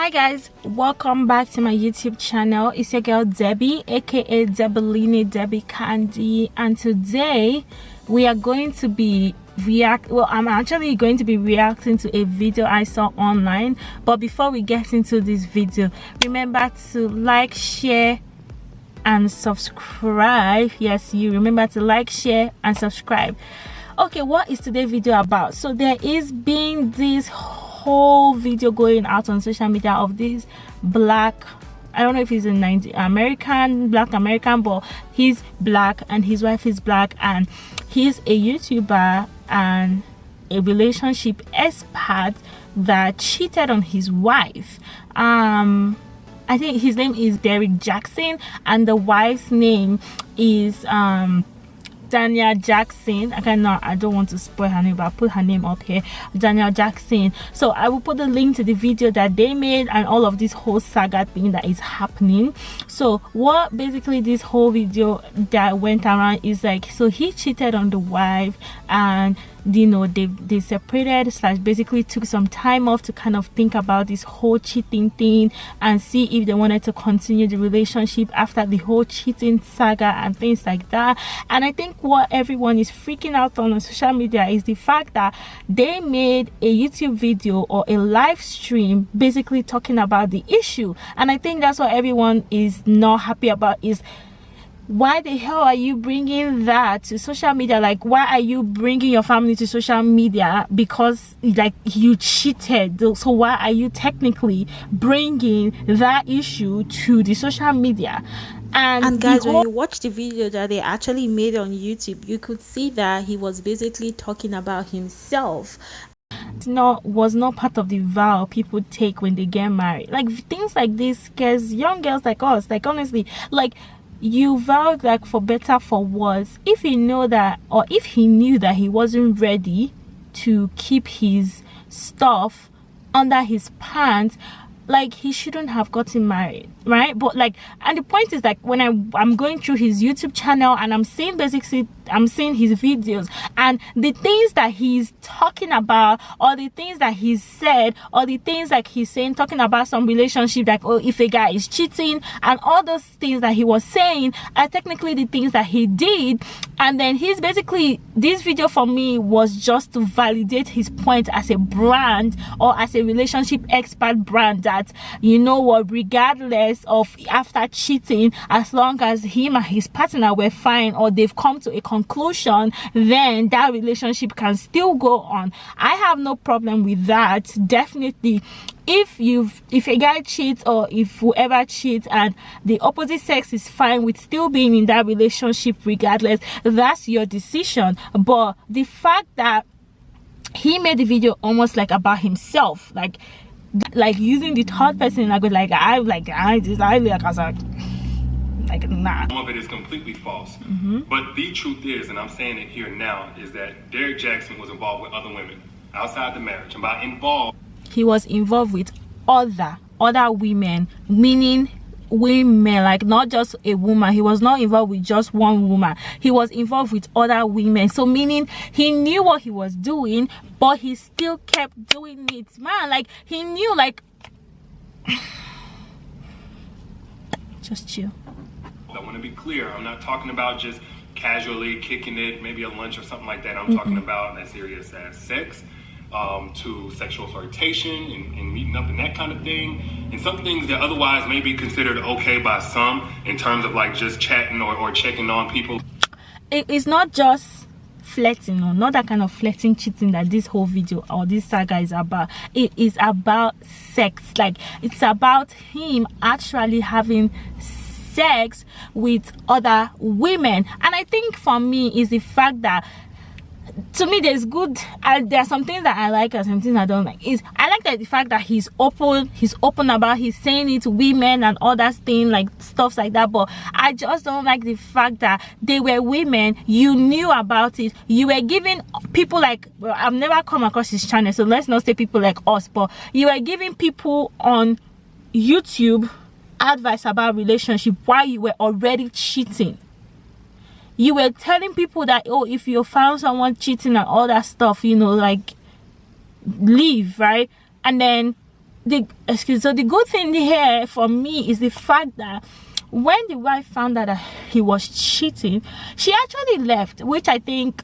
Hi guys, welcome back to my YouTube channel. It's your girl Debbie, aka Debbie Candy, and today we are going to be I'm actually going to be reacting to a video I saw online. But before we get into this video, remember to like, share and subscribe. Yes, you remember to like, share and subscribe. Okay, what is today's video about? So there is been this whole video going out on social media of this black, I don't know if he's a black American, but he's black and his wife is black, and he's a YouTuber and a relationship expert that cheated on his wife. I think his name is Derrick Jaxn and the wife's name is Jaxn. I don't want to spoil her name, but I'll put her name up here, Jaxn. So I will put the link to the video that they made and all of this whole saga thing that is happening. So what basically this whole video that went around is like, so he cheated on the wife, and you know they separated / basically took some time off to kind of think about this whole cheating thing and see if they wanted to continue the relationship after the whole cheating saga and things like that. And I think what everyone is freaking out on social media is the fact that they made a YouTube video or a live stream basically talking about the issue. And I think that's what everyone is not happy about, is why the hell are you bringing that to social media? Like, why are you bringing your family to social media because like you cheated? So why are you technically bringing that issue to the social media? And guys, when you watch the video that they actually made on YouTube, you could see that he was basically talking about himself. Was not part of the vow people take when they get married. Like, things like this scares young girls like us. Like, honestly, like, you vowed, like, for better for worse. If he knew that, or if he knew that he wasn't ready to keep his stuff under his pants, like, he shouldn't have gotten married, right? But like, and the point is, like, when I'm going through his YouTube channel and I'm seeing his videos, and the things that he's talking about, or the things that he's said, or the things like he's saying, talking about some relationship, like, oh, if a guy is cheating, and all those things that he was saying are technically the things that he did. And then he's basically, this video for me was just to validate his point as a brand, or as a relationship expert brand, that, you know what, regardless of after cheating, as long as him and his partner were fine, or they've come to a conclusion, then that relationship can still go on. I have no problem with that. Definitely, if a guy cheats, or if whoever cheats and the opposite sex is fine with still being in that relationship regardless, that's your decision. But the fact that he made the video almost like about himself, like using the third person, like nah. Some of it is completely false. But the truth is, and I'm saying it here now, is that Derrick Jaxn was involved with other women outside the marriage. And by involved, he was involved with other women, meaning women, like not just a woman. He was not involved with just one woman. He was involved with other women. So meaning he knew what he was doing, but he still kept doing it. Man, like, he knew, like, just chill. I want to be clear, I'm not talking about just casually kicking it, maybe a lunch or something like that. I'm talking about as serious as sex, to sexual flirtation and meeting up and that kind of thing. And some things that otherwise may be considered okay by some, in terms of like just chatting or checking on people. It's not just flirting, or not that kind of flirting, cheating that this whole video or this saga is about. It is about sex. Like, it's about him actually having sex with other women. And I think for me is the fact that, to me, there are some things that I like and some things I don't like. I like that the fact that he's open about, he's saying it to women and all that thing, like stuff like that. But I just don't like the fact that they were women, you knew about it, you were giving people like, well, I've never come across his channel, so let's not say people like us, but you were giving people on YouTube advice about relationship while you were already cheating. You were telling people that, oh, if you found someone cheating and all that stuff, you know, like, leave, right? And then the good thing here for me is the fact that when the wife found out that he was cheating, she actually left, which I think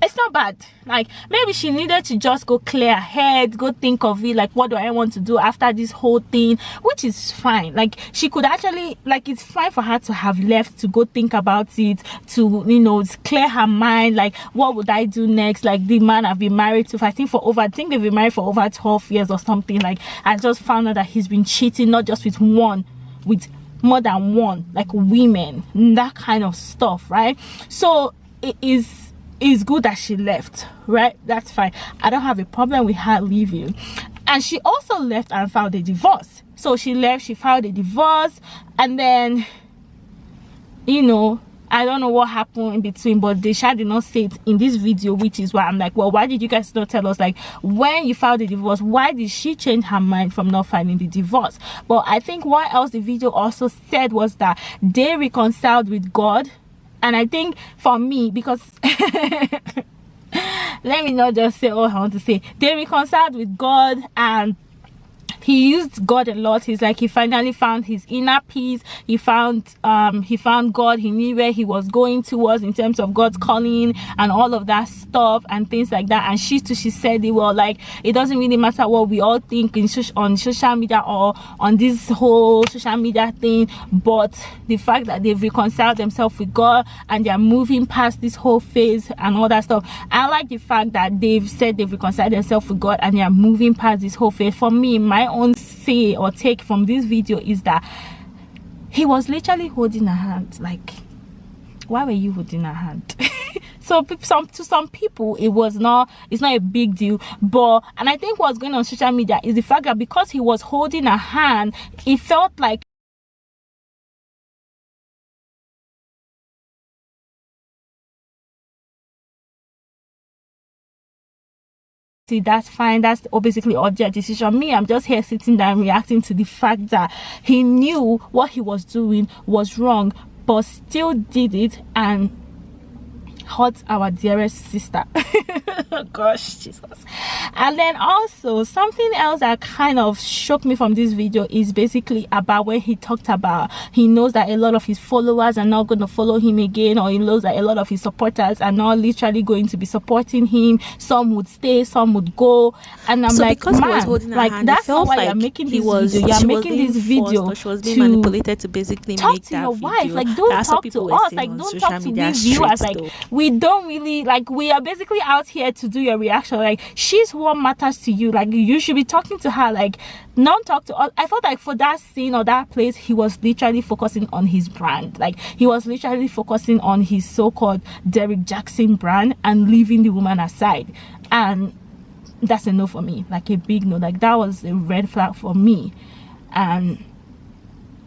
it's not bad. Like, maybe she needed to just go clear her head, go think of it, like, what do I want to do after this whole thing, which is fine. Like, she could actually, like, it's fine for her to have left, to go think about it, to, you know, clear her mind, like, what would I do next? Like, the man I've been married to, I think they've been married for over 12 years or something. Like, I just found out that he's been cheating, not just with one, with more than one, like women, that kind of stuff, right? So it is good that she left, right? That's fine. I don't have a problem with her leaving. And she also left and filed a divorce. So she left, she filed a divorce, and then, you know, I don't know what happened in between, but they did not say it in this video, which is why I'm like, well, why did you guys not tell us, like, when you filed the divorce, why did she change her mind from not filing the divorce? But I think what else the video also said was that they reconciled with God. And I think for me, because let me not just say all I want to say, they reconciled with God, and he used God a lot. He's like, he finally found his inner peace. He found God. He knew where he was going towards in terms of God's calling and all of that stuff and things like that. And she said they were like, it doesn't really matter what we all think on social media or on this whole social media thing, but the fact that they've reconciled themselves with God and they're moving past this whole phase and all that stuff. I like the fact that they've said they've reconciled themselves with God and they're moving past this whole phase. For me, my own say or take from this video is that he was literally holding her hand. Like, why were you holding her hand? So to some people it's not a big deal, but and I think what's going on social media is the fact that because he was holding her hand, it felt like that's fine, that's basically all their decision. Me, I'm just here sitting down reacting to the fact that he knew what he was doing was wrong, but still did it and hurt our dearest sister. Gosh, Jesus. And then also something else that kind of shocked me from this video is basically about when he talked about he knows that a lot of his followers are not going to follow him again, or he knows that a lot of his supporters are not literally going to be supporting him. Some would stay, some would go, and I'm like, man, like, that's not why you're making this video. You're making this video she was being manipulated to basically talk make to that your video. wife. Like, don't talk to us. Like, don't talk to we viewers. Like, we don't really, like, we are basically out here to do your reaction. Like, she's what matters to you. Like, you should be talking to her. Like, not talk to us. I felt like for that scene or that place, he was literally focusing on his brand. Like, he was literally focusing on his so-called Derrick Jaxn brand and leaving the woman aside. And that's a no for me. Like, a big no. Like, that was a red flag for me. And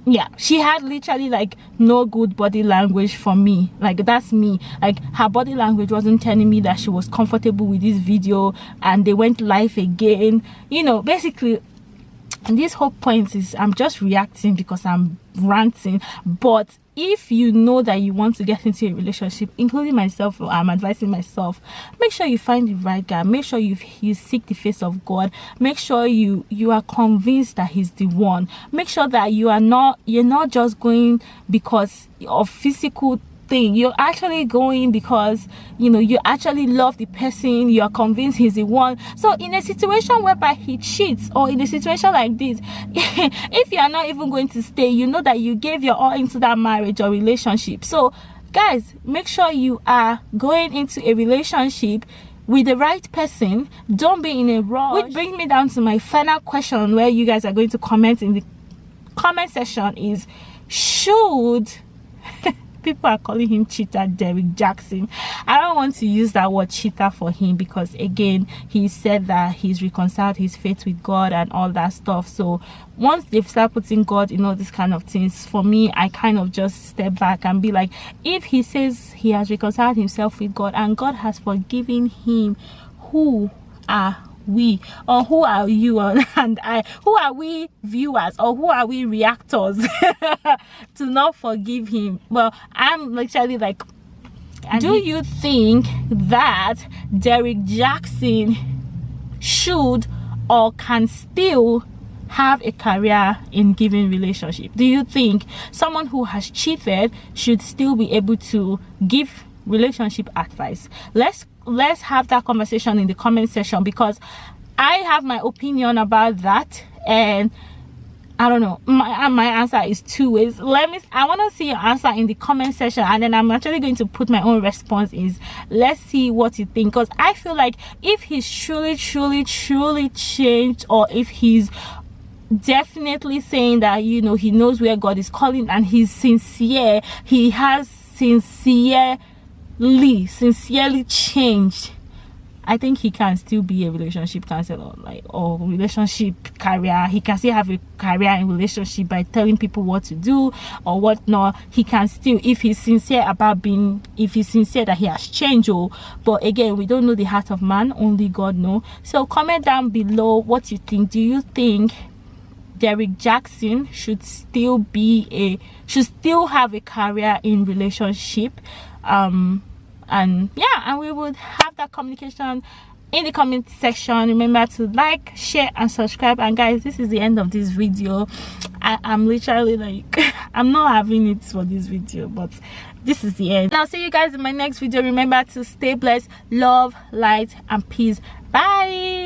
yeah, she had literally like no good body language for me. Like, that's me. Like, her body language wasn't telling me that she was comfortable with this video, and they went live again, you know. Basically, and this whole point is I'm just reacting because I'm ranting. But if you know that you want to get into a relationship, including myself, I'm advising myself, make sure you find the right guy. Make sure you seek the face of God. Make sure you are convinced that he's the one. Make sure that you're not just going because of physical thing. You're actually going because, you know, you actually love the person. You're convinced he's the one. So in a situation whereby he cheats, or in a situation like this, if you are not even going to stay, you know that you gave your all into that marriage or relationship. So guys, make sure you are going into a relationship with the right person. Don't be in a rush. Which brings me down to my final question, where you guys are going to comment in the comment section, is should people are calling him cheater Derrick Jaxn. I don't want to use that word cheater for him, because again, he said that he's reconciled his faith with God and all that stuff. So once they've started putting God in all these kind of things, for me, I kind of just step back and be like, if he says he has reconciled himself with God and God has forgiven him, who are we, or who are you and I, who are we viewers, or who are we reactors to not forgive him? Well, I'm literally like, do you think that Derrick Jaxn should or can still have a career in giving relationship? Do you think someone who has cheated should still be able to give relationship advice? Let's have that conversation in the comment section, because I have my opinion about that, and I don't know, my answer is two ways. I want to see your answer in the comment section, and then I'm actually going to put my own response is. Let's see what you think, because I feel like if he's truly changed, or if he's definitely saying that, you know, he knows where God is calling and he's sincere, he has sincerely changed, I think he can still be a relationship counselor, like, or relationship career. He can still have a career in relationship by telling people what to do or what not. He can still, if he's sincere about being, if he's sincere that he has changed. But again, we don't know the heart of man, only God knows. So comment down below what you think. Do you think Derrick Jaxn should still have a career in relationship? And yeah, and we would have that communication in the comment section. Remember to like, share and subscribe. And guys, this is the end of this video. I'm literally like I'm not having it for this video, but this is the end. I'll see you guys in my next video. Remember to stay blessed, love, light and peace. Bye.